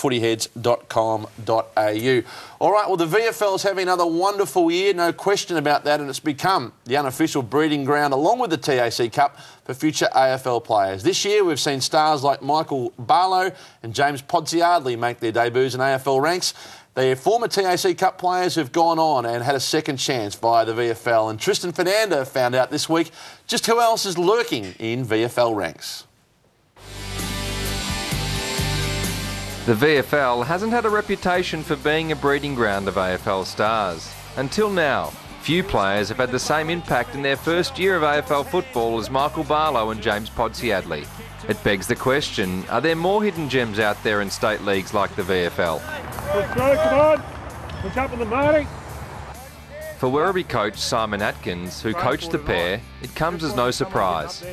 footyheads.com.au. All right, well, the VFL's having another wonderful year, no question about that, and it's become the unofficial breeding ground, along with the TAC Cup, for future AFL players. This year, we've seen stars like Michael Barlow and James Podsiadly make their debuts in AFL ranks. They're former TAC Cup players who've gone on and had a second chance via the VFL. And Tristan Fernando found out this week just who else is lurking in VFL ranks. The VFL hasn't had a reputation for being a breeding ground of AFL stars. Until now, few players have had the same impact in their first year of AFL football as Michael Barlow and James Podsiadly. It begs the question, are there more hidden gems out there in state leagues like the VFL? Come on, push up in the marking. For Werribee coach Simon Atkins, who coached the pair, it comes as no surprise.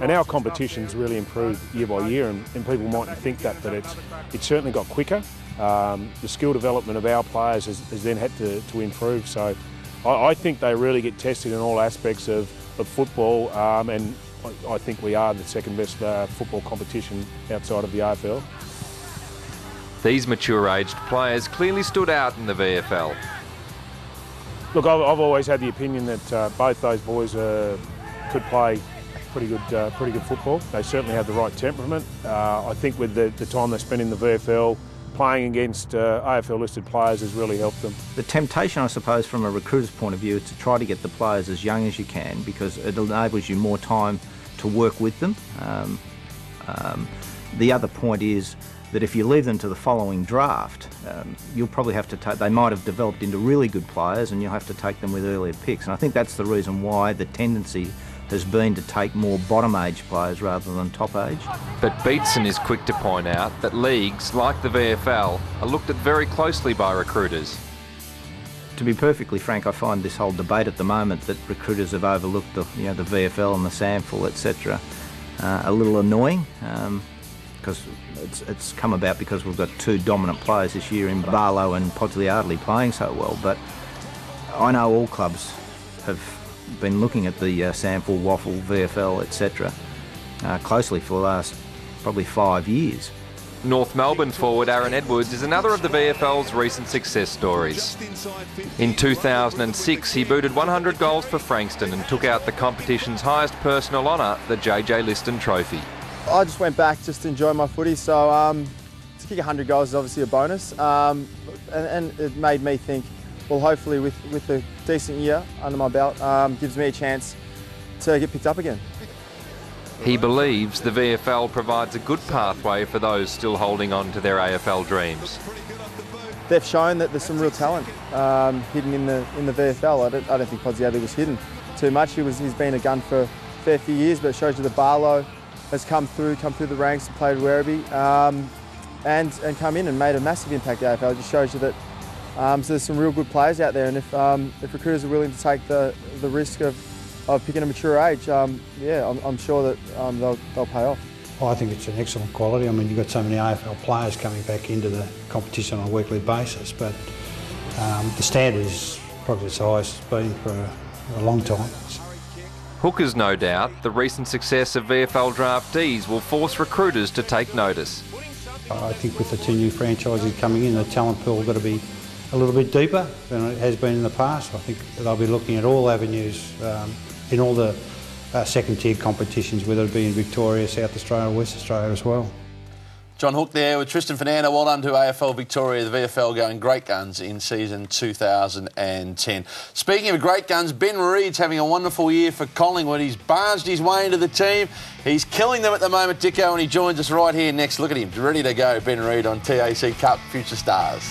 And our competition's really improved year by year, and people mightn't think that, but it's certainly got quicker. The skill development of our players has then had to improve. So I think they really get tested in all aspects of football, and I think we are the second best football competition outside of the AFL. These mature-aged players clearly stood out in the VFL. Look, I've always had the opinion that both those boys could play pretty good football. They certainly have the right temperament. I think with the time they spent in the VFL, playing against AFL-listed players has really helped them. The temptation, I suppose, from a recruiter's point of view is to try to get the players as young as you can, because it enables you more time to work with them. The other point is that if you leave them to the following draft, you'll probably have to take, they might have developed into really good players and you'll have to take them with earlier picks. And I think that's the reason why the tendency has been to take more bottom-age players rather than top-age. But Beatson is quick to point out that leagues like the VFL are looked at very closely by recruiters. To be perfectly frank, I find this whole debate at the moment that recruiters have overlooked the VFL and the SANFL, etc., a little annoying, because it's come about because we've got two dominant players this year in Barlow and Podsiadly playing so well. But I know all clubs have been looking at the SANFL, Waffle, VFL, etc. Closely for the last probably 5 years. North Melbourne forward Aaron Edwards is another of the VFL's recent success stories. In 2006, he booted 100 goals for Frankston and took out the competition's highest personal honour, the JJ Liston Trophy. I just went back just to enjoy my footy, so to kick 100 goals is obviously a bonus, and it made me think, well, hopefully with a decent year under my belt, gives me a chance to get picked up again. He believes the VFL provides a good pathway for those still holding on to their AFL dreams. They've shown that there's some real talent hidden in the VFL. I don't think Podsiadly was hidden too much. He's been a gun for a fair few years, but it shows you that Barlow has come through the ranks and played Werribee, and come in and made a massive impact at the AFL. It just shows you that so there's some real good players out there, and if recruiters are willing to take the risk of picking a mature age, yeah, I'm sure that they'll pay off. I think it's an excellent quality. I mean, you've got so many AFL players coming back into the competition on a weekly basis, but the standard is probably as high as it's been for a long time. Hookers, no doubt, the recent success of VFL draftees will force recruiters to take notice. I think with the two new franchises coming in, the talent pool got to be a little bit deeper than it has been in the past. I think they'll be looking at all avenues in all the second-tier competitions, whether it be in Victoria, South Australia or West Australia as well. John Hook there with Tristan Fernando. Well done to AFL Victoria, the VFL going great guns in season 2010. Speaking of great guns, Ben Reid's having a wonderful year for Collingwood. He's barged his way into the team. He's killing them at the moment, Dicko, and he joins us right here next. Look at him, ready to go, Ben Reid on TAC Cup Future Stars.